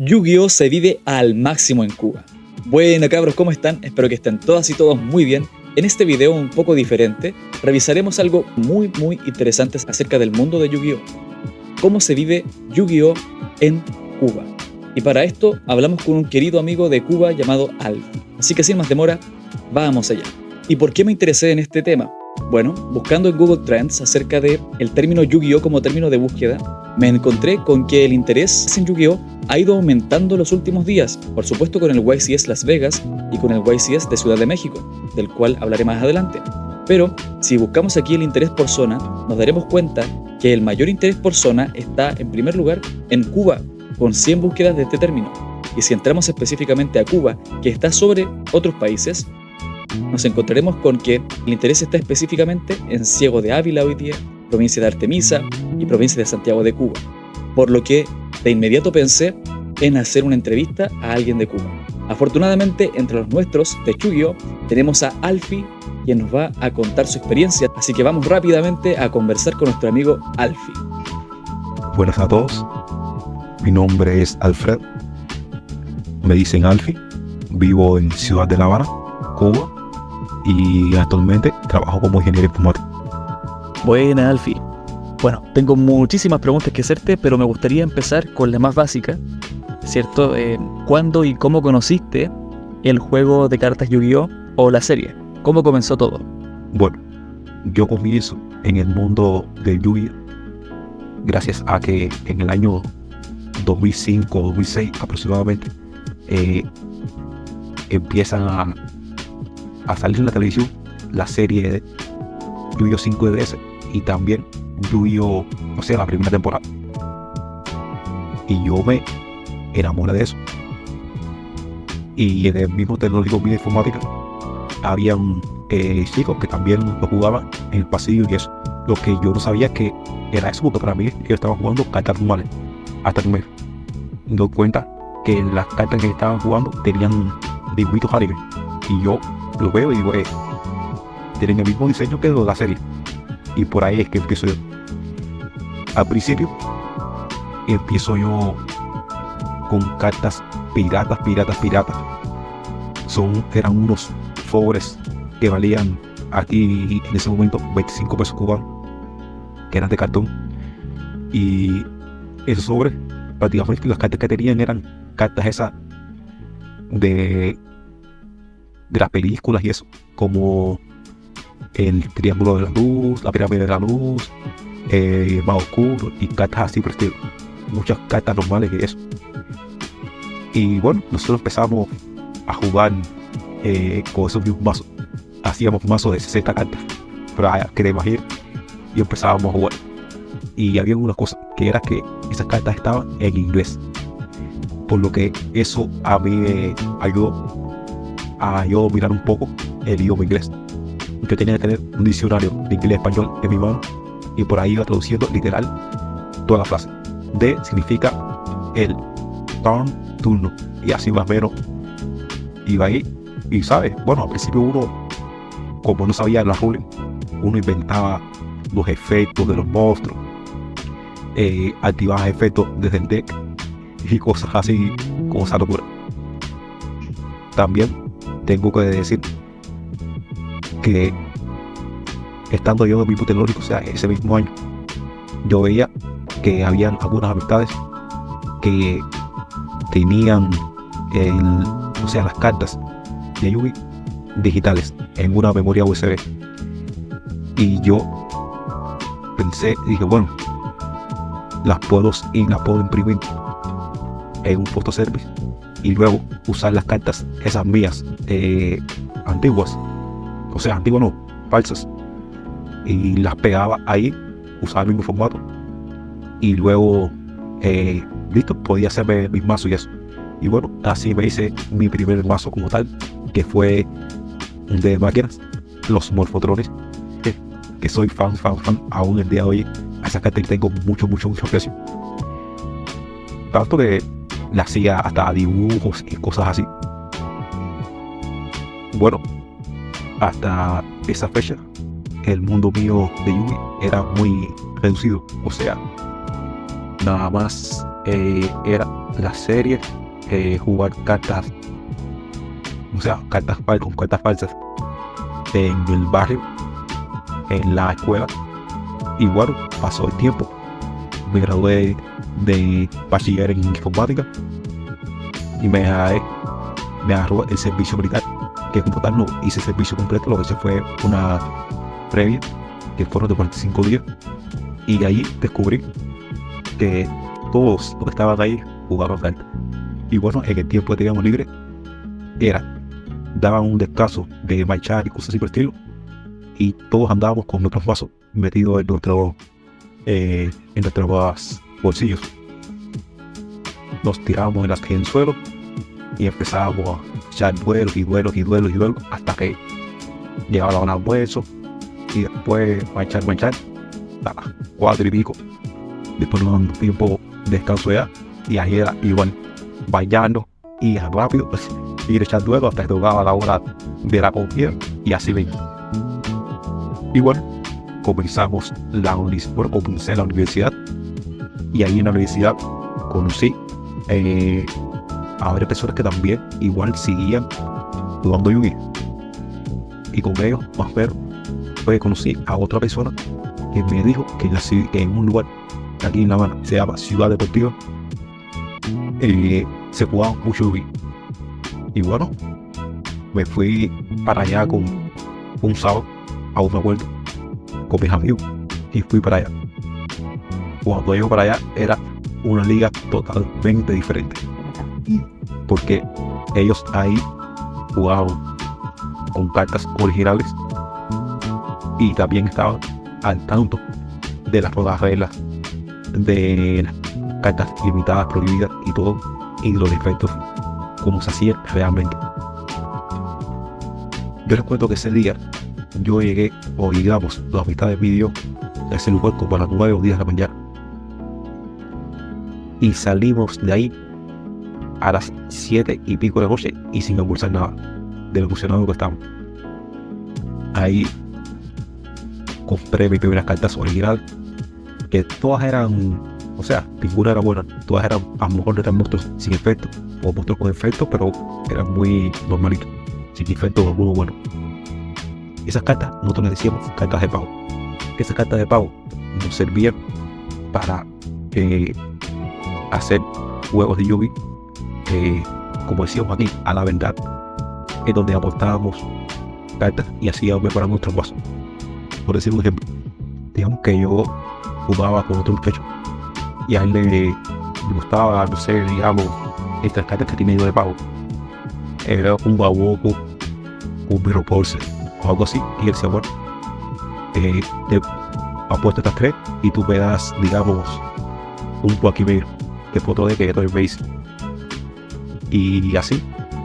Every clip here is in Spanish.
Yu-Gi-Oh se vive al máximo en Cuba. Bueno cabros, ¿cómo están? Espero que estén todas y todos muy bien. En este video un poco diferente, revisaremos algo muy interesante acerca del mundo de Yu-Gi-Oh! Cómo se vive Yu-Gi-Oh en Cuba. Y para esto hablamos con un querido amigo de Cuba llamado Alfie. Así que sin más demora, vamos allá. ¿Y por qué me interesé en este tema? Bueno, buscando en Google Trends acerca del término Yu-Gi-Oh como término de búsqueda, me encontré con que el interés en Yu-Gi-Oh ha ido aumentando los últimos días, por supuesto con el YCS Las Vegas y con el YCS de Ciudad de México, del cual hablaré más adelante. Pero si buscamos aquí el interés por zona, nos daremos cuenta que el mayor interés por zona está en primer lugar en Cuba, con 100 búsquedas de este término. Y si entramos específicamente a Cuba, que está sobre otros países, nos encontraremos con que el interés está específicamente en Ciego de Ávila hoy día, provincia de Artemisa y provincia de Santiago de Cuba. Por lo que de inmediato pensé en hacer una entrevista a alguien de Cuba. Afortunadamente, entre los nuestros de Yu-Gi-Oh tenemos a Alfie, quien nos va a contar su experiencia, así que vamos rápidamente a conversar con nuestro amigo Alfie. Buenas a todos, mi nombre es Alfred, me dicen Alfie, vivo en Ciudad de La Habana, Cuba, y actualmente trabajo como ingeniero informático. Buena Alfie. Bueno, tengo muchísimas preguntas que hacerte, pero me gustaría empezar con la más básica, ¿cierto? ¿Cuándo y cómo conociste el juego de cartas Yu-Gi-Oh o la serie? ¿Cómo comenzó todo? Bueno, yo comienzo en el mundo del Yu-Gi-Oh gracias a que en el año 2005 o 2006 aproximadamente empiezan a salir en la televisión la serie de Yu-Gi-Oh 5DS y también Yu-Gi-Oh, o sea, la primera temporada. Y yo me enamoré de eso. Y en el mismo tecnológico de informática habían chicos que también lo jugaban en el pasillo y eso. Lo que yo no sabía que era eso, porque para mí ellos estaban jugando cartas normales. Hasta que me doy cuenta que las cartas que estaban jugando tenían dibujitos anime. Y yo lo veo y digo, tienen el mismo diseño que la serie. Y por ahí es que empiezo yo. Al principio empiezo yo con cartas piratas. Eran unos sobres que valían aquí en ese momento 25 pesos cubanos, que eran de cartón. Y esos sobres, prácticamente las cartas que tenían eran cartas esas de las películas y eso, como el Triángulo de la Luz, la Pirámide de la Luz, Más Oscuro y cartas así por estilo. Muchas cartas normales y eso. Y bueno, nosotros empezamos a jugar con esos mismos mazos. Hacíamos mazos de 60 cartas, pero que te imaginas, y empezábamos a jugar. Y había una cosa, que era que esas cartas estaban en inglés, por lo que eso a mí me ayudó a yo dominar un poco el idioma inglés. Yo tenía que tener un diccionario de inglés-español en mi mano y por ahí iba traduciendo literal toda la frase. D significa el turno, y así más o menos iba ahí. Y sabes, bueno, al principio uno, como no sabía la ruling, uno inventaba los efectos de los monstruos, activaba efectos desde el deck y cosas así, como esa locura. También tengo que decir que estando yo en el mismo tecnológico, o sea, ese mismo año, yo veía que habían algunas amistades que tenían las cartas de Yu-Gi digitales en una memoria USB. Y yo dije, bueno, las puedo imprimir en un photoservice y luego usar las cartas esas mías antiguas, o sea, antiguas no, falsas, y las pegaba ahí, usaba el mismo formato y luego listo, podía hacerme mis mazos y eso. Y bueno, así me hice mi primer mazo como tal, que fue de máquinas, los Morphotrones, que soy fan, aún el día de hoy. A esa carta le tengo mucho aprecio, tanto que le hacía hasta dibujos y cosas así. Bueno, hasta esa fecha el mundo mío de Yu-Gi era muy reducido, o sea, nada más era la serie, jugar cartas, o sea, con cartas falsas en el barrio, en la escuela. Y bueno, pasó el tiempo, me gradué de bachiller en informática y me agarró el servicio militar, que en total no hice servicio completo, lo que hice fue una previa, que fueron de 45 días, y ahí descubrí que todos los que estaban ahí jugaban cartas. Y bueno, en el tiempo que teníamos libre, daban un descanso de marchar y cosas así por el estilo, y todos andábamos con nuestros vasos metidos en nuestros bolsillos. Nos tirábamos en el suelo y empezábamos a echar duelos hasta que llegaba la hora de almuerzo, y después marchar a las 4 y pico. Después nos damos tiempo de descanso ya, y ahí era igual, bañando y rápido ir echando duelos hasta que tocaba la hora de la comida, y así mismo. Y bueno, comencé la universidad, y ahí en la universidad conocí a varias personas que también igual seguían jugando Yu-Gi-Oh! Y con ellos, más ver, conocí a otra persona que me dijo que en un lugar aquí en La Habana, se llama Ciudad Deportiva, se jugaba mucho Yu-Gi-Oh! Y bueno, me fui para allá con un sábado, aún me acuerdo, con mis amigos, y fui para allá. Cuando llego para allá era una liga totalmente diferente, porque ellos ahí jugaban con cartas originales y también estaban al tanto de las nuevas reglas de las cartas limitadas, prohibidas y todo, y los efectos como se hacían realmente. Yo recuerdo que ese día yo llegué, o llegamos, la mitad del vídeo a ese lugar como a las 9 o 10 de la mañana, y salimos de ahí a las 7 y pico de la noche y sin almorzar nada, de lo emocionado que estábamos. Ahí compré mis primeras cartas originales, que todas eran, o sea, ninguna era buena, todas eran, a lo mejor eran monstruos sin efecto, o monstruos con efecto, pero eran muy normalitos, sin efecto alguno bueno. Esas cartas nosotros les decíamos cartas de pago. Esas cartas de pago nos servían para hacer juegos de Yu-Gi-Oh! Como decíamos aquí, a la verdad, en donde aportábamos cartas y hacíamos mejorar nuestros vasos. Por decir un ejemplo, digamos que yo jugaba con otro muchacho y a él le gustaba, no sé, digamos, estas cartas que tiene yo de pago. Era un Bawoku, un Mirror Pulse o algo así, y él decía, bueno, te apuesto estas tres y tú me das, digamos, un Wakimir, que fue otro de que yo también me hice. Y así,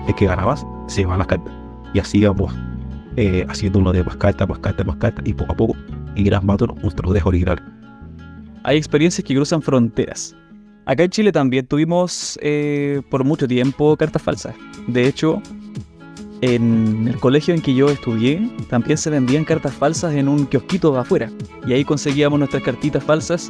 el que ganabas se llevaba las cartas. Y así íbamos haciendo uno de más cartas, y poco a poco ir armando nuestro dejo original. Hay experiencias que cruzan fronteras. Acá en Chile también tuvimos por mucho tiempo cartas falsas. De hecho, en el colegio en que yo estudié, también se vendían cartas falsas en un kiosquito de afuera. Y ahí conseguíamos nuestras cartitas falsas.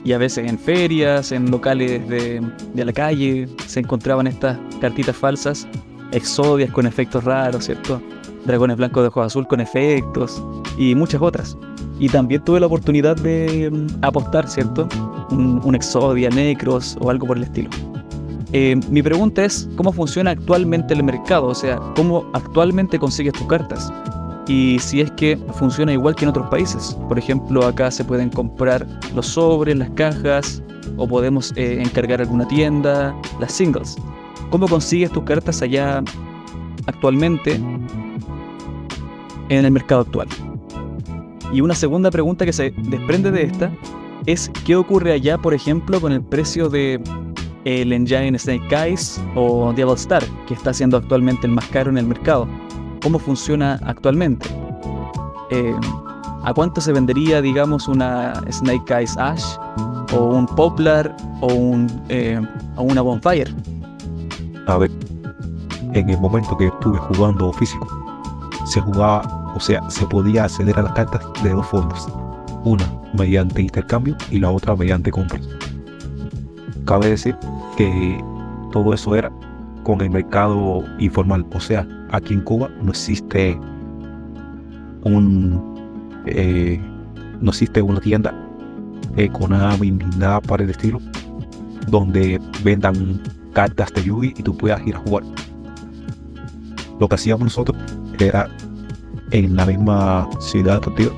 Y a veces en ferias, en locales de la calle, se encontraban estas cartitas falsas. Exodias con efectos raros, ¿cierto? Dragones blancos de ojos azul con efectos. Y muchas otras. Y también tuve la oportunidad de apostar, ¿cierto? Un Exodia, Necros o algo por el estilo. Mi pregunta es, ¿cómo funciona actualmente el mercado? O sea, ¿cómo actualmente consigues tus cartas? Y si es que funciona igual que en otros países. Por ejemplo, acá se pueden comprar los sobres, las cajas, o podemos encargar alguna tienda, las singles. ¿Cómo consigues tus cartas allá actualmente en el mercado actual? Y una segunda pregunta que se desprende de esta es ¿qué ocurre allá, por ejemplo, con el precio de el Engine Snake Eyes o Devil Star, que está siendo actualmente el más caro en el mercado? ¿Cómo funciona actualmente? ¿A cuánto se vendería, digamos, una Snake Eyes Ash o un Poplar o una Bonfire? A ver, en el momento que estuve jugando físico, se jugaba, o sea, se podía acceder a las cartas de dos formas. Una mediante intercambio y la otra mediante compras. cabe decir que todo eso era con el mercado informal. O sea, aquí en Cuba no existe no existe una tienda Konami ni nada para el estilo donde vendan cartas de Yu-Gi y tú puedas ir a jugar. Lo que hacíamos nosotros era en la misma ciudad contigo.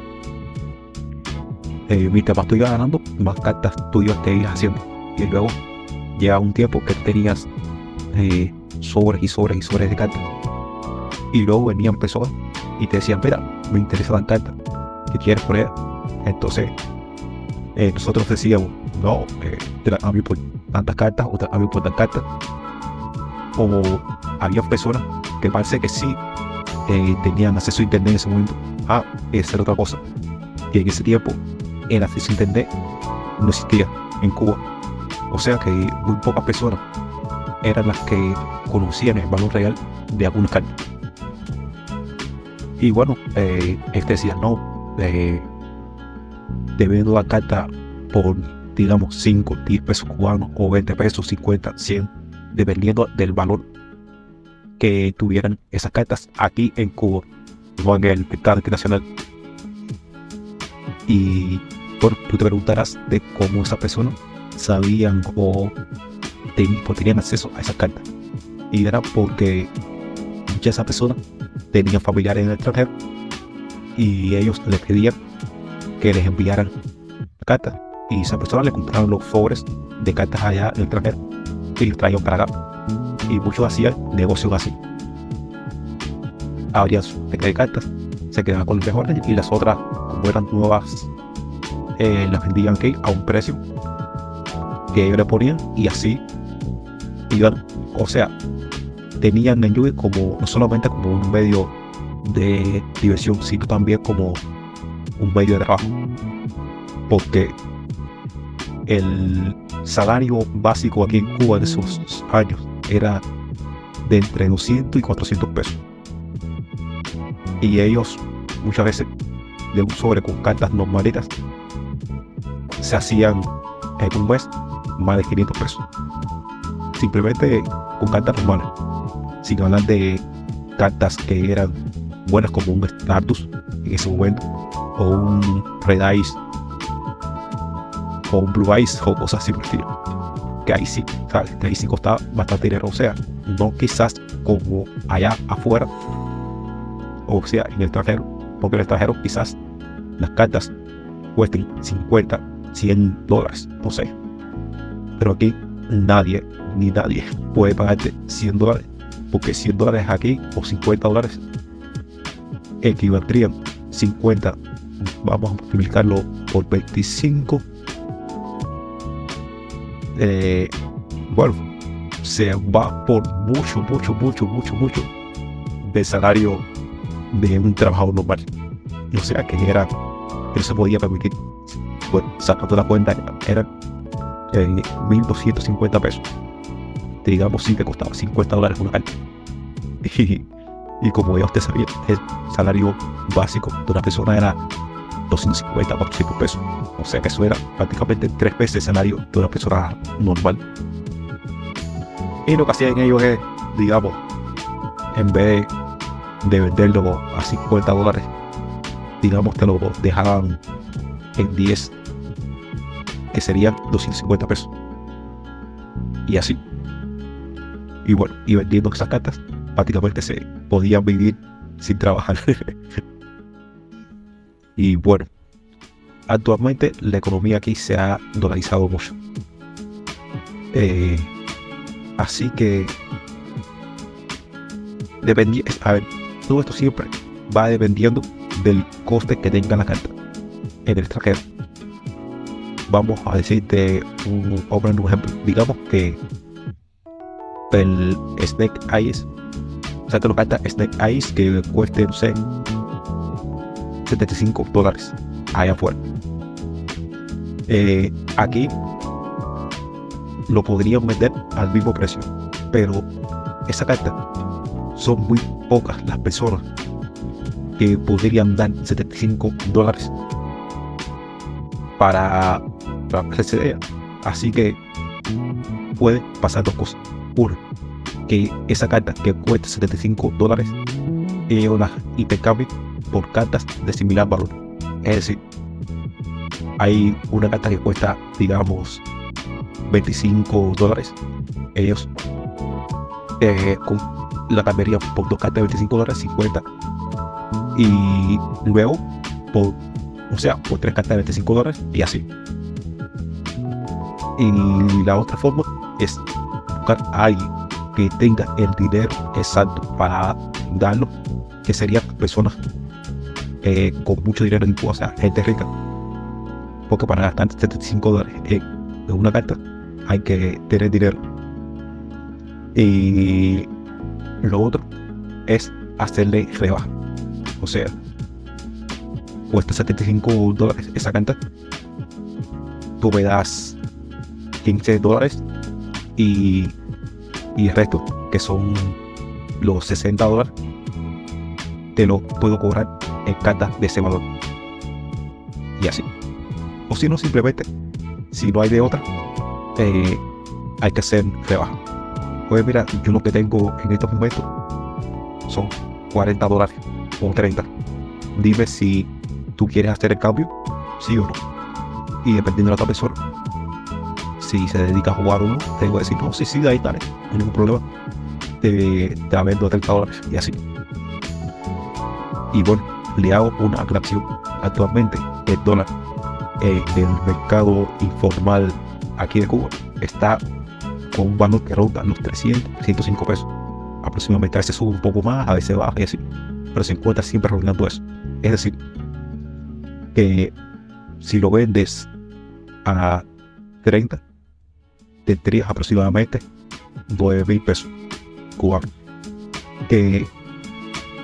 Mientras más tú ibas ganando, más cartas tú ibas te ibas haciendo. Y luego llega un tiempo que tenías sobres y sobres y sobres de cartas. Y luego venían personas y te decían, mira, me interesa la carta, ¿qué quieres por ella? Entonces nosotros decíamos, no, te la cambio por tantas cartas o te la cambio por tantas cartas. O había personas que parece que sí tenían acceso a internet en ese momento. Esa era otra cosa. Y en ese tiempo el acceso a internet no existía en Cuba. O sea que muy pocas personas eran las que conocían el valor real de algunas cartas. Y bueno, decía, no, te vendo la carta por, digamos, 5, 10 pesos cubanos o 20 pesos, 50, 100, dependiendo del valor que tuvieran esas cartas aquí en Cuba, no en el mercado internacional. Y bueno, tú te preguntarás de cómo esas personas sabían o tenían acceso a esas cartas. Y era porque muchas de esas personas tenían familiares en el extranjero y ellos les pedían que les enviaran cartas. Y esas personas le compraban los sobres de cartas allá en el extranjero y los traían para acá. Y muchos hacían negocios así. Abrían su paquete de cartas, se quedaban con los mejores y las otras, como eran nuevas, las vendían aquí a un precio que ellos le ponían y así iban. O sea, tenían el Yu-Gi como no solamente como un medio de diversión, sino también como un medio de trabajo, porque el salario básico aquí en Cuba de esos años era de entre 200 y 400 pesos. Y ellos muchas veces de un sobre con cartas normalitas se hacían en un mes más de 500 pesos. Simplemente con cartas normales, sin hablar de cartas que eran buenas como un Stardust en ese momento, o un Red Ice, o un Blue Ice, o cosas así por el estilo. Que ahí sí, ¿sabes? Que ahí sí costaba bastante dinero. O sea, no quizás como allá afuera, o sea, en el extranjero, porque en el extranjero quizás las cartas cuesten 50, 100 dólares, no sé. Pero aquí nadie puede pagarte 100 dólares, porque 100 dólares aquí o 50 dólares equivaldrían 50, vamos a multiplicarlo por 25. Bueno, se va por mucho del salario de un trabajador normal. O sea que él se podía permitir, bueno, sacando la cuenta, eran 1.250 pesos. Digamos, sí que costaba 50 dólares una carta. Y como ya usted sabía, el salario básico de una persona era 250, 400 pesos. O sea que eso era prácticamente 3 veces el salario de una persona normal. Y lo que hacían ellos es, digamos, en vez de venderlo a 50 dólares, digamos, te lo dejaban en 10, que serían 250 pesos. Y así. Y bueno, y vendiendo esas cartas, prácticamente se podían vivir sin trabajar. Y bueno, actualmente la economía aquí se ha dolarizado mucho. Así que todo esto siempre va dependiendo del coste que tenga la carta en el extranjero. Vamos a decirte un ejemplo. Digamos que el Snake Eyes, o sea que la carta Snake Eyes que cueste, no sé, 75 dólares allá afuera. Aquí lo podrían vender al mismo precio, pero esa carta son muy pocas las personas que podrían dar 75 dólares para hacerse de ella. Así que puede pasar dos cosas. Una, que esa carta que cuesta $75, ellos las intercambien por cartas de similar valor. Es decir, hay una carta que cuesta, digamos, $25, ellos la cambiarían por dos cartas de $25, 50, y luego por tres cartas de $25 y así. Y la otra forma es buscar a alguien que tenga el dinero exacto para darlo, que serían personas con mucho dinero en Cuba, o sea, gente rica, porque para gastar $75 en una carta hay que tener dinero. Y lo otro es hacerle rebaja, o sea, cuesta $75 esa carta, tú me das $15 y el resto, que son los $60, te lo puedo cobrar en cartas de ese valor. Y así. O si no, simplemente, si no hay de otra, hay que hacer rebaja. Pues mira, yo lo que tengo en estos momentos son $40 o $30. Dime si tú quieres hacer el cambio, sí o no. Y dependiendo de la otra persona, si se dedica a jugar o no, te voy a decir, no, sí, ahí dale, no hay ningún problema. Te vendo $30 y así. Y bueno, le hago una aclaración. Actualmente el dólar en el mercado informal aquí de Cuba está con un valor que ronda los 305 pesos. Aproximadamente a veces sube un poco más, a veces baja y así, pero se encuentra siempre rondando eso. Es decir, que si lo vendes a 30, tendrías aproximadamente 9,000 pesos cubanos. Que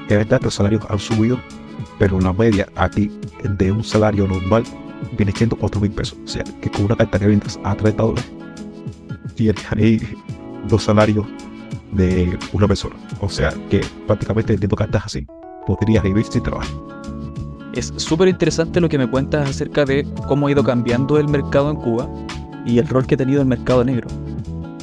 es verdad que los salarios han subido, pero la media aquí de un salario normal viene siendo 8,000 pesos. O sea, que con una carta que vendas a $30, tienes ahí 2 salarios de una persona. O sea, que prácticamente vendiendo cartas así, podrías vivir sin trabajo. Es súper interesante lo que me cuentas acerca de cómo ha ido cambiando el mercado en Cuba y el rol que ha tenido el mercado negro.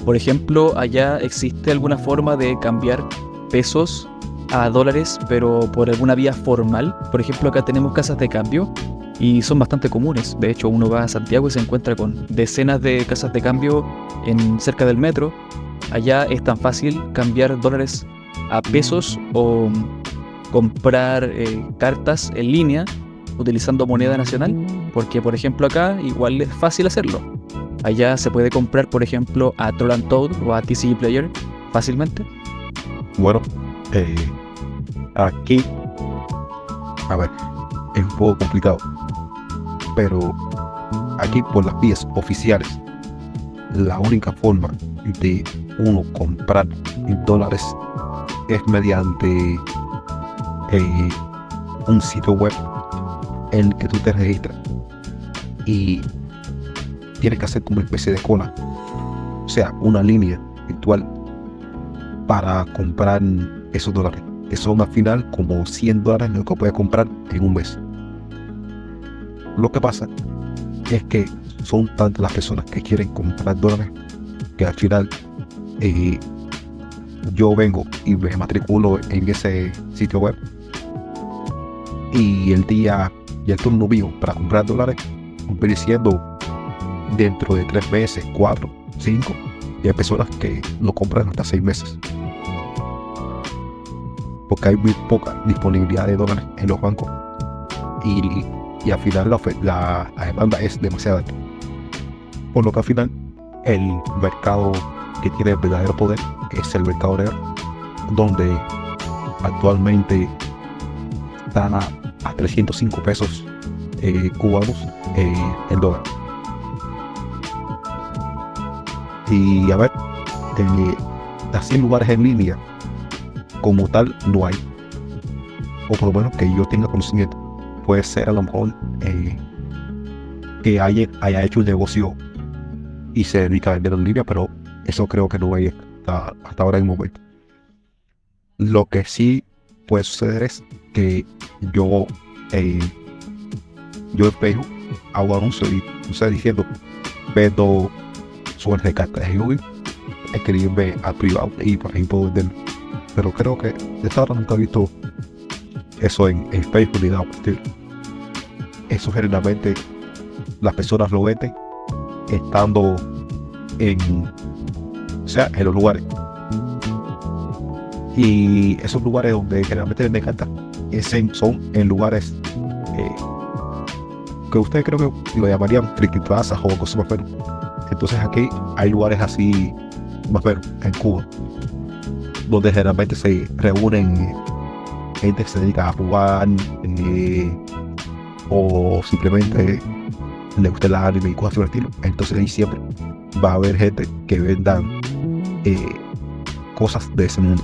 Por ejemplo, allá existe alguna forma de cambiar pesos a dólares, pero por alguna vía formal. Por ejemplo, acá tenemos casas de cambio y son bastante comunes. De hecho, uno va a Santiago y se encuentra con decenas de casas de cambio cerca del metro. Allá es tan fácil cambiar dólares a pesos o comprar cartas en línea utilizando moneda nacional, porque por ejemplo acá igual es fácil hacerlo. Allá se puede comprar, por ejemplo, a Troll and Toad o a TCG Player fácilmente. Bueno, aquí, a ver, es un poco complicado, pero aquí por las vías oficiales, la única forma de uno comprar dólares es mediante un sitio web en el que tú te registras y tienes que hacer como una especie de cola, o sea, una línea virtual para comprar esos dólares, que son al final como $100 lo que puedes comprar en un mes. Lo que pasa es que son tantas las personas que quieren comprar dólares que al final yo vengo y me matriculo en ese sitio web y el turno mío para comprar dólares viene siendo dentro de 3 meses, 4, 5, y hay personas que lo compran hasta 6 meses porque hay muy poca disponibilidad de dólares en los bancos y al final la demanda es demasiado alta, por lo que al final el mercado que tiene el verdadero poder es el mercado negro, donde actualmente está a 305 pesos cubanos el dólar. Y a ver, así lugares en línea como tal no hay, o por lo menos que yo tenga conocimiento. Puede ser a lo mejor que haya hecho un negocio y se dedica a vender en línea, pero eso creo que no hay hasta ahora en el momento. Lo que sí puede suceder es que yo en Facebook hago anuncios y diciendo vendo suerte de cartas de Yu-Gi, escribirme al privado y por ahí puedo venderlo. Pero creo que de esta hora nunca he visto eso en Facebook ni nada por el estilo. Eso generalmente las personas lo venden estando en los lugares. Y esos lugares donde generalmente venden cartas son en lugares que ustedes creo que lo llamarían friki plazas o cosas más menos. Entonces aquí hay lugares así más menos en Cuba donde generalmente se reúnen gente que se dedica a jugar o simplemente le gusta el anime y cosas por el estilo. Entonces ahí siempre va a haber gente que vendan cosas de ese mundo,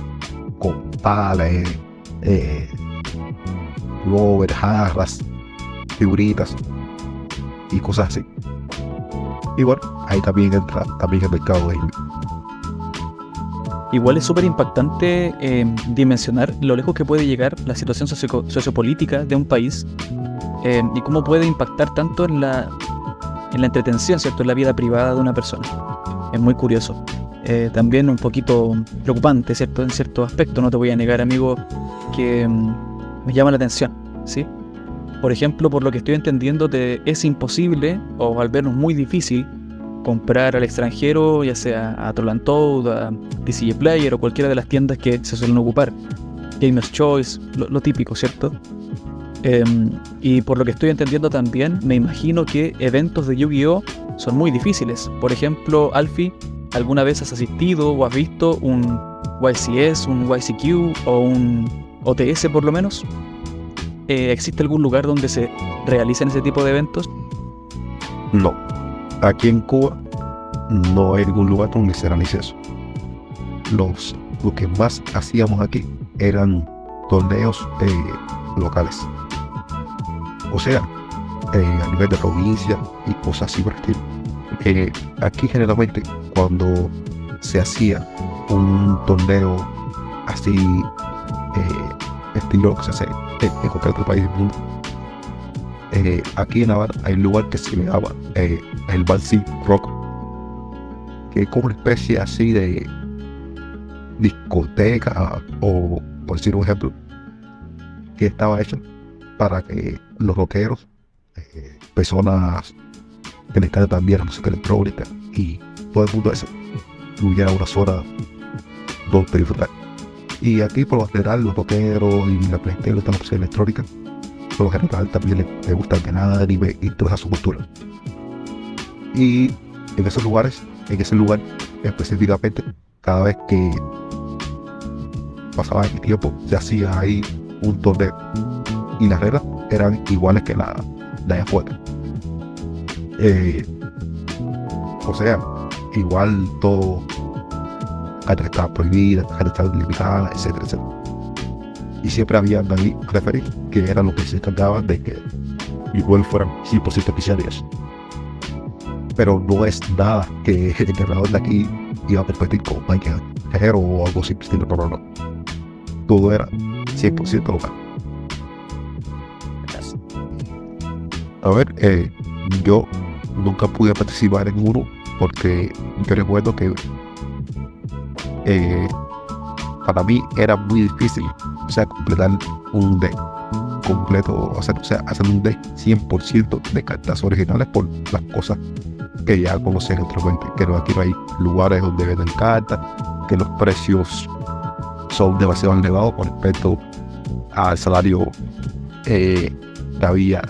con palas, rovers, jarras, figuritas y cosas así. Y bueno, ahí también entra también el mercado de Yu-Gi. Igual es súper impactante dimensionar lo lejos que puede llegar la situación sociopolítica de un país y cómo puede impactar tanto en la entretención, ¿cierto? En la vida privada de una persona. Es muy curioso. También un poquito preocupante, ¿cierto? En cierto aspecto, no te voy a negar, amigo, que me llama la atención, ¿sí? Por ejemplo, por lo que estoy entendiendo, es imposible, o al menos muy difícil, comprar al extranjero, ya sea a Troll and Toad, a TCG Player o cualquiera de las tiendas que se suelen ocupar. Gamer's Choice, lo típico, ¿cierto? Y por lo que estoy entendiendo también, me imagino que eventos de Yu-Gi-Oh! Son muy difíciles. Por ejemplo, Alfie, ¿alguna vez has asistido o has visto un YCS, un YCQ o un OTS por lo menos? ¿Existe algún lugar donde se realicen ese tipo de eventos? No, aquí en Cuba no hay ningún lugar donde se realice eso. Lo que más hacíamos aquí eran torneos locales, o sea, a nivel de provincia y cosas así por el estilo. Aquí generalmente cuando se hacía un torneo así estilo que se hace en cualquier otro país del mundo, aquí en La Habana hay un lugar que se le llama el Bansi Rock, que es como una especie así de discoteca, o por decir un ejemplo, que estaba hecha para que los rockeros, personas que les encanta también la música electrónica y todo el mundo eso, tuviera una zona donde disfrutar. Y aquí por lo general los rockeros y la gente que gusta la música electrónica, por lo general también les gusta el anime y toda esa subcultura. Y en esos lugares, en ese lugar específicamente, cada vez que pasaba el tiempo se hacía ahí un torneo y las reglas eran iguales que la de allá afuera. O sea, igual todo, cartas que estaban prohibidas, cartas que estaban limitadas, etcétera, etcétera. Y siempre había ahí referir que eran los que se encargaban de que igual fueran 100% oficiales. Pero no es nada que el entrenador de aquí iba a competir con Michael Herrero o algo así, no. Todo era 100% local. A ver, yo nunca pude participar en uno porque yo recuerdo que para mí era muy difícil, o sea, completar un deck completo, o sea, hacer un deck 100% de cartas originales por las cosas que ya conocen anteriormente, que aquí no hay lugares donde venden cartas, que los precios son demasiado elevados con respecto al salario que había,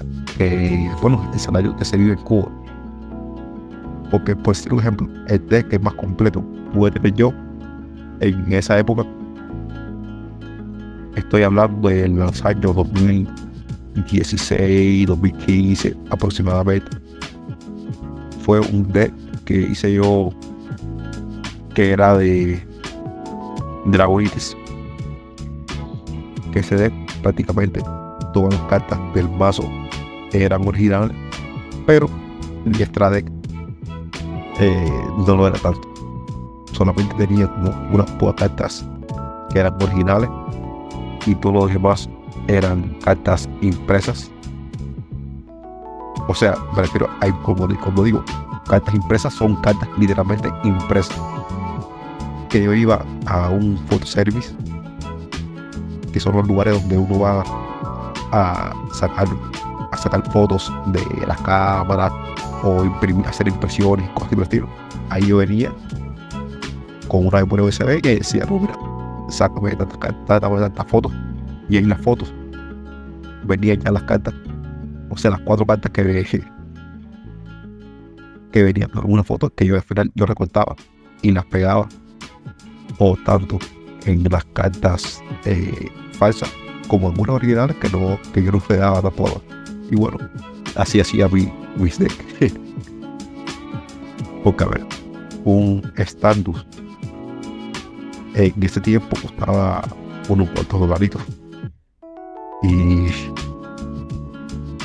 bueno, el salario que se vive en Cuba. Porque, por decir un ejemplo, el deck que es más completo pude tener yo en esa época, estoy hablando de los años 2016, 2015 aproximadamente, fue un deck que hice yo que era de Dragonitis, que ese deck prácticamente todas las cartas del mazo eran originales, pero el extra deck no lo era tanto, solamente tenía como unas pocas cartas que eran originales y todos los demás eran cartas impresas. O sea, me refiero a, como digo, cartas impresas son cartas literalmente impresas. Que yo iba a un photoservice, que son los lugares donde uno va a sacar fotos de las cámaras o hacer impresiones, cosas por el estilo. Ahí yo venía con una memoria USB y decía, no, mira, sácame tantas fotos. Y en las fotos venían ya las cartas, o sea, las 4 cartas que venían en una foto que yo al final yo recortaba y las pegaba, o tanto en las cartas falsas como en unas originales que yo no pegaba tampoco. Y bueno, así hacía mis decks. Porque a ver, un Standus en ese tiempo costaba unos cuantos dolaritos. Y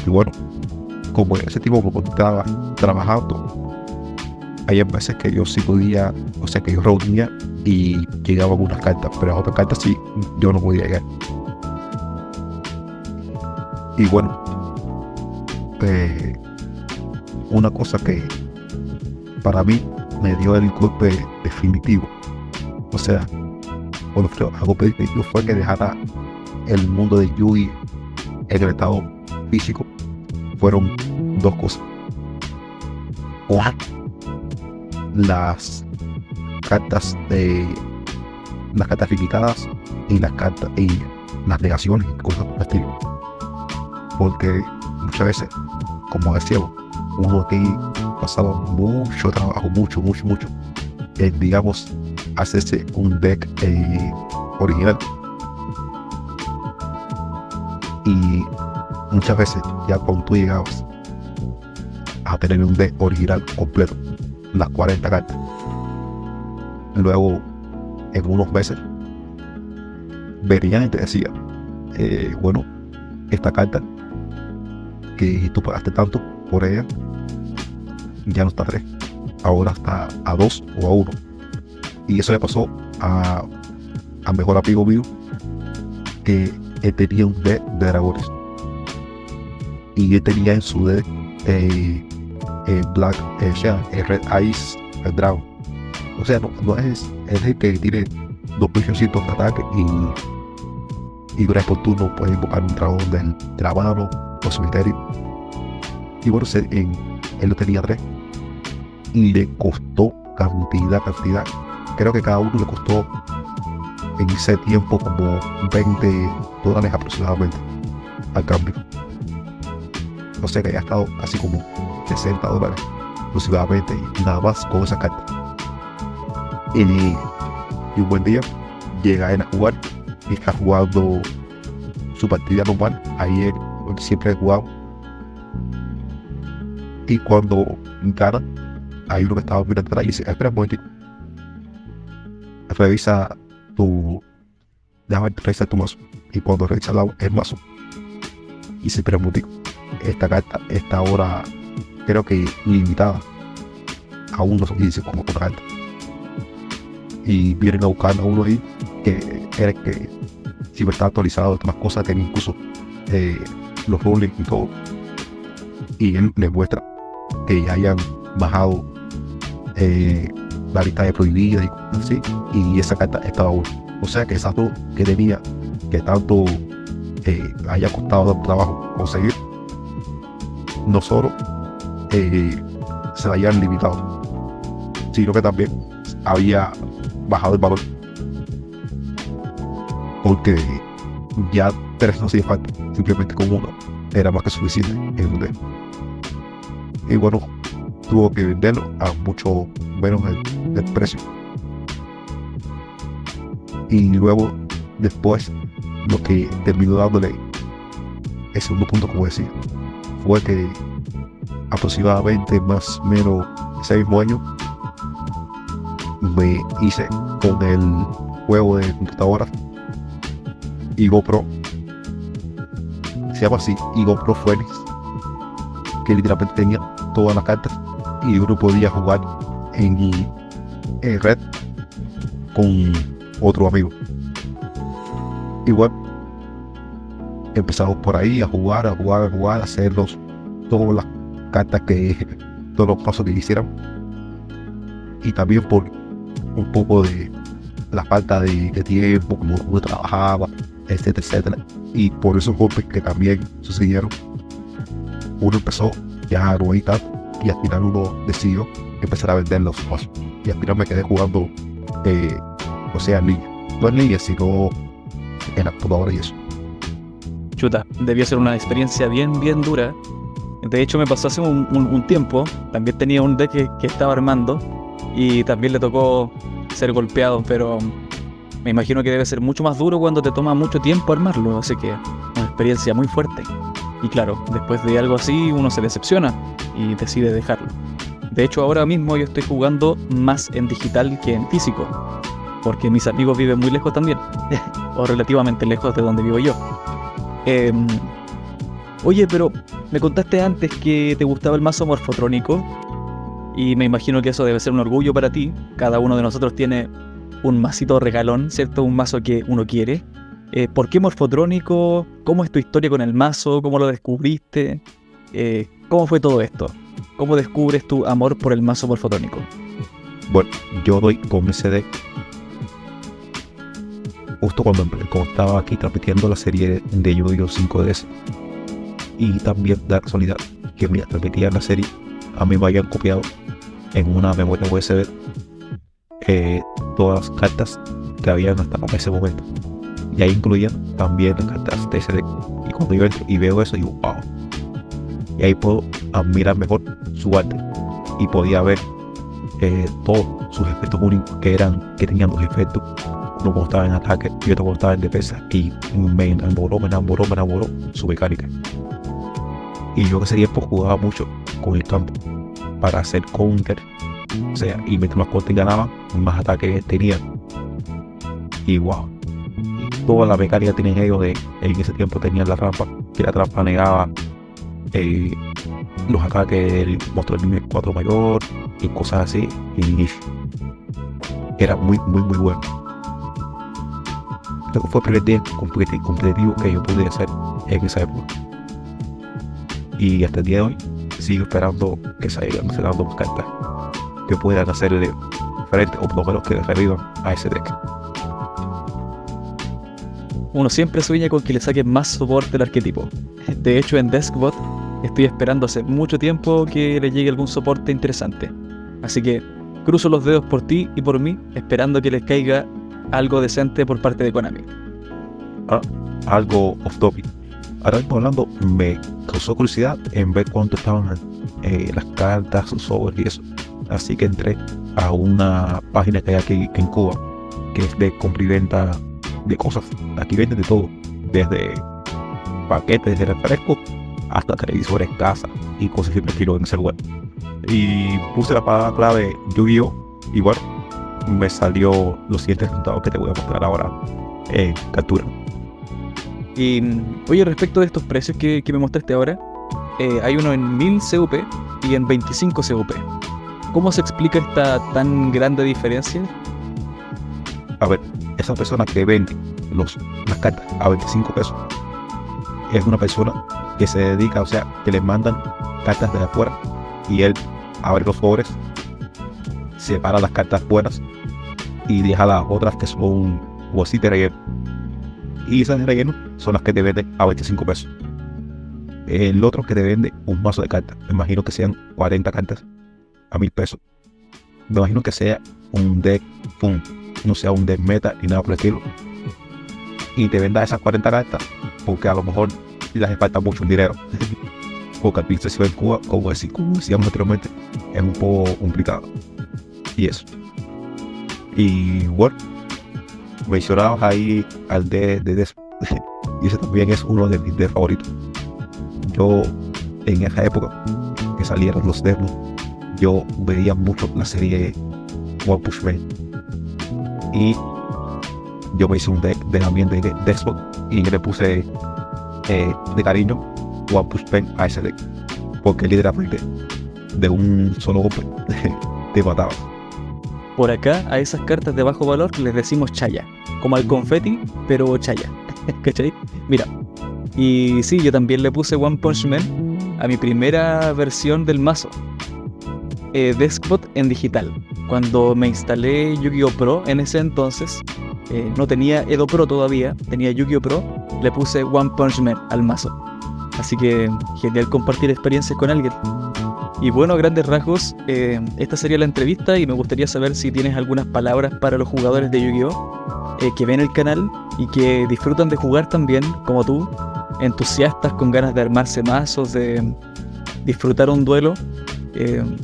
bueno, como en ese tiempo me estaba trabajando, hay veces que yo sí podía, o sea que yo reunía y llegaba a algunas cartas, pero a otras cartas sí yo no podía llegar. Y bueno, una cosa que para mí me dio el golpe definitivo, o sea, bueno, creo algo definitivo fue que dejara el mundo de Yu-Gi en el estado físico. Fueron 2 cosas: las cartas limitadas y las negaciones y cosas por el estilo. Porque muchas veces, como decíamos, uno aquí ha pasado mucho trabajo, mucho, digamos, hacerse un deck original. Y muchas veces ya cuando tú llegabas a tener un deck original completo, las 40 cartas, luego en unos meses verían y te decían, bueno, esta carta que tú pagaste tanto por ella ya no está a 3, ahora está a 2 o a 1. Y eso le pasó a mejor amigo mío, que él tenía un deck de dragones y él tenía en su deck Black Red Eyes Dragon. O sea, no es el que tiene 2600 de ataque y durante por turno puede invocar un dragón de la mano o cementerio. Y bueno, él lo tenía 3 y le costó cantidad. Creo que cada uno le costó en ese tiempo como $20 aproximadamente al cambio. O sea que haya estado así como $60 aproximadamente y nada más con esa carta. Y un buen día llega él a jugar y está jugando su partida normal. Ahí él siempre ha jugado. Y cuando gana, hay uno que estaba mirando atrás y dice, espera un momentito, déjame revisar tu mazo. Y cuando revisa el mazo, y se espera un momentito, esta carta está ahora creo que limitada a uno, y dice como otra carta. Y vienen a buscar a uno ahí que era el que siempre está actualizado, más cosas, tenía incluso los roles y todo. Y él les muestra que ya hayan bajado la lista de prohibidas y cosas así, y esa carta estaba uno. O sea que esas 2 que tenía, que tanto haya costado trabajo conseguir, no solo se la hayan limitado, sino que también había bajado el valor, porque ya 3 no hacía falta, simplemente con 1 era más que suficiente en un deck. Y bueno, tuvo que venderlo a mucho menos del precio. Y luego, después, lo que terminó dándole el segundo punto, como decía, fue que aproximadamente más o menos ese mismo año me hice con el juego de computadora Ego Pro, se llama así, Ego Pro Phoenix, que literalmente tenía todas las cartas y uno podía jugar en red con otro amigo. Igual empezamos por ahí a jugar, a hacerlos todas las cartas todos los pasos que hicieran, y también por un poco de la falta de tiempo, como uno trabajaba, etcétera, etcétera. Y por esos golpes que también sucedieron, uno empezó ya a no editar, y al final uno decidió empezar a vender los pasos. Y al final me quedé jugando, o sea, en línea. No en línea, sino en la computadora y eso. Chuta, debió ser una experiencia bien dura. De hecho, me pasó hace un tiempo. También tenía un deck que estaba armando y también le tocó ser golpeado, pero me imagino que debe ser mucho más duro cuando te toma mucho tiempo armarlo, así que una experiencia muy fuerte. Y claro, después de algo así uno se decepciona y decide dejarlo. De hecho, ahora mismo yo estoy jugando más en digital que en físico, porque mis amigos viven muy lejos también, o relativamente lejos de donde vivo yo. Oye, pero me contaste antes que te gustaba el mazo morfotrónico, y me imagino que eso debe ser un orgullo para ti. Cada uno de nosotros tiene un masito regalón, ¿cierto? Un mazo que uno quiere. ¿Por qué morfotrónico? ¿Cómo es tu historia con el mazo? ¿Cómo lo descubriste? ¿Cómo fue todo esto? ¿Cómo descubres tu amor por el mazo morfotrónico? Bueno, yo doy con ese deck justo cuando estaba aquí transmitiendo la serie de Yu-Gi-Oh 5DS. Y también da casualidad que mientras transmitía la serie, a mí me habían copiado en una memoria USB todas las cartas que habían hasta ese momento. Y ahí incluían también las cartas de ese deck. Y cuando yo entro y veo eso, digo, wow. Y ahí puedo admirar mejor su arte. Y podía ver todos sus efectos únicos que tenían dos efectos. Uno cuando estaba en ataque y otro cuando estaba en defensa. Y me enamoró su mecánica. Y yo que ese tiempo jugaba mucho con el campo para hacer counter. O sea, y mientras más counter ganaba, más ataque tenía. Y wow. Y toda la mecánica que tenían ellos en ese tiempo tenían la trampa. Que la trampa negaba los ataques del monstruo del nivel 4 mayor y cosas así. Y era muy bueno. Creo que fue el primer día competitivo que yo pude hacer en esa época. Y hasta el día de hoy sigo esperando que salgan dando cartas que puedan hacerle frente, o por lo menos que revivan a ese deck. Uno siempre sueña con que le saquen más soporte al arquetipo. De hecho, en Deskbot estoy esperando hace mucho tiempo que le llegue algún soporte interesante. Así que cruzo los dedos por ti y por mí, esperando que les caiga algo decente por parte de Konami. Algo off topic. Ahora mismo hablando, me causó curiosidad en ver cuánto estaban las cartas, sus sobres y eso. Así que entré a una página que hay aquí en Cuba, que es de compra y venta de cosas. Aquí venden de todo, desde paquetes de refrescos hasta televisores, casa y cosas que estilo en ese lugar. Y puse la palabra clave Yu-Gi-Oh! Y bueno, me salió los siguientes resultados que te voy a mostrar ahora en captura. Y oye, respecto de estos precios que me mostraste ahora, hay uno en 1000 CUP y en 25 CUP. ¿Cómo se explica esta tan grande diferencia? A ver, esa persona que vende las cartas a 25 pesos es una persona que se dedica, o sea, que le mandan cartas de afuera y él abre los sobres, separa las cartas buenas y deja las otras que son así de relleno. Y esas de relleno son las que te venden a 25 pesos. El otro que te vende un mazo de cartas, me imagino que sean 40 cartas a 1000 pesos. Me imagino que sea un deck no sea un deck meta ni nada por el estilo. Y te venda esas 40 cartas porque a lo mejor le hace falta mucho dinero. Porque al pinche en Cuba, como decíamos anteriormente, es un poco complicado. Y eso. Y bueno, mencionabas ahí al de Des. Y ese también es uno de mis decks favoritos. Yo, en esa época que salieron los demos, yo veía mucho la serie One Punch Man. Y yo me hice un deck de también de Despot y le puse de cariño One Punch Man a ese deck. Porque literalmente de un solo golpe te mataba. Por acá, a esas cartas de bajo valor les decimos chaya, como al confeti, pero chaya. ¿Cachai? Mira, y sí, yo también le puse One Punch Man a mi primera versión del mazo. desktop en digital. Cuando me instalé Yu-Gi-Oh! Pro en ese entonces, no tenía Edo Pro todavía, tenía Yu-Gi-Oh! Pro, le puse One Punch Man al mazo. Así que genial compartir experiencias con alguien. Y bueno, a grandes rasgos, esta sería la entrevista y me gustaría saber si tienes algunas palabras para los jugadores de Yu-Gi-Oh! Que ven el canal y que disfrutan de jugar también, como tú, entusiastas con ganas de armarse mazos, de disfrutar un duelo.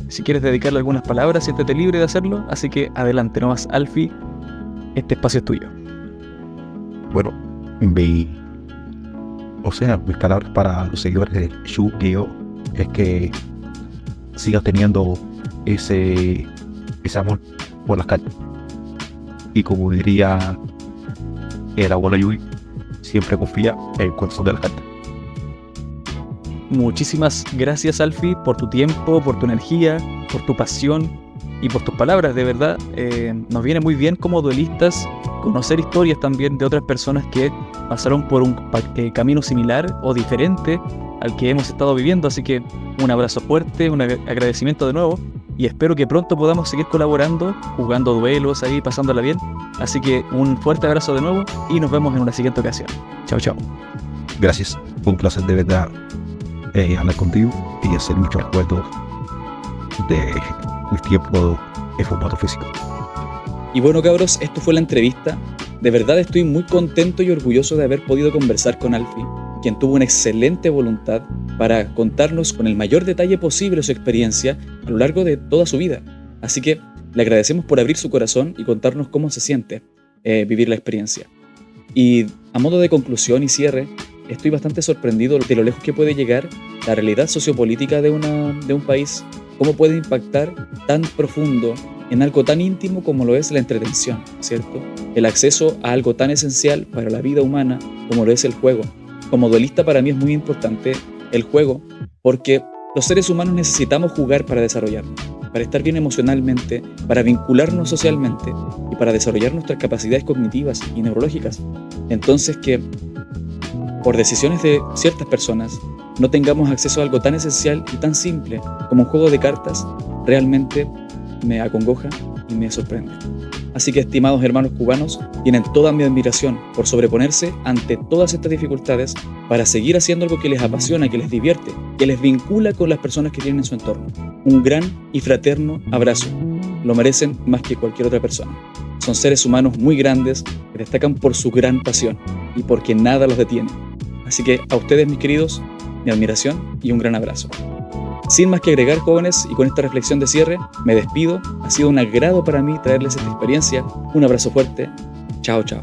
Si quieres dedicarle algunas palabras, siéntete libre de hacerlo, así que adelante nomás, Alfie, este espacio es tuyo. Bueno, mis palabras para los seguidores de Yu-Gi-Oh! Es que sigas teniendo ese amor por las cartas. Y como diría el abuelo Yui, siempre confía en el corazón de las cartas. Muchísimas gracias, Alfie, por tu tiempo, por tu energía, por tu pasión y por tus palabras. De verdad, nos viene muy bien como duelistas conocer historias también de otras personas que pasaron por un camino similar o diferente al que hemos estado viviendo. Así que un abrazo fuerte, un agradecimiento de nuevo y espero que pronto podamos seguir colaborando, jugando duelos ahí, pasándola bien. Así que un fuerte abrazo de nuevo y nos vemos en una siguiente ocasión. Chao, chao. Gracias, fue un placer de verdad hablar contigo y hacer muchos recuerdos de mis tiempos en formato físico. Y bueno, cabros, esto fue la entrevista. De verdad estoy muy contento y orgulloso de haber podido conversar con Alfie, quien tuvo una excelente voluntad para contarnos con el mayor detalle posible su experiencia a lo largo de toda su vida. Así que le agradecemos por abrir su corazón y contarnos cómo se siente vivir la experiencia. Y a modo de conclusión y cierre, estoy bastante sorprendido de lo lejos que puede llegar la realidad sociopolítica de un país, cómo puede impactar tan profundo en algo tan íntimo como lo es la entretención, ¿cierto? El acceso a algo tan esencial para la vida humana como lo es el juego. Como duelista para mí es muy importante el juego porque los seres humanos necesitamos jugar para desarrollarnos, para estar bien emocionalmente, para vincularnos socialmente y para desarrollar nuestras capacidades cognitivas y neurológicas. Entonces que por decisiones de ciertas personas no tengamos acceso a algo tan esencial y tan simple como un juego de cartas, realmente me acongoja y me sorprende. Así que, estimados hermanos cubanos, tienen toda mi admiración por sobreponerse ante todas estas dificultades para seguir haciendo algo que les apasiona, que les divierte, que les vincula con las personas que tienen en su entorno. Un gran y fraterno abrazo. Lo merecen más que cualquier otra persona. Son seres humanos muy grandes que destacan por su gran pasión y porque nada los detiene. Así que a ustedes, mis queridos, mi admiración y un gran abrazo. Sin más que agregar, jóvenes, y con esta reflexión de cierre, me despido. Ha sido un agrado para mí traerles esta experiencia. Un abrazo fuerte. Chao, chao.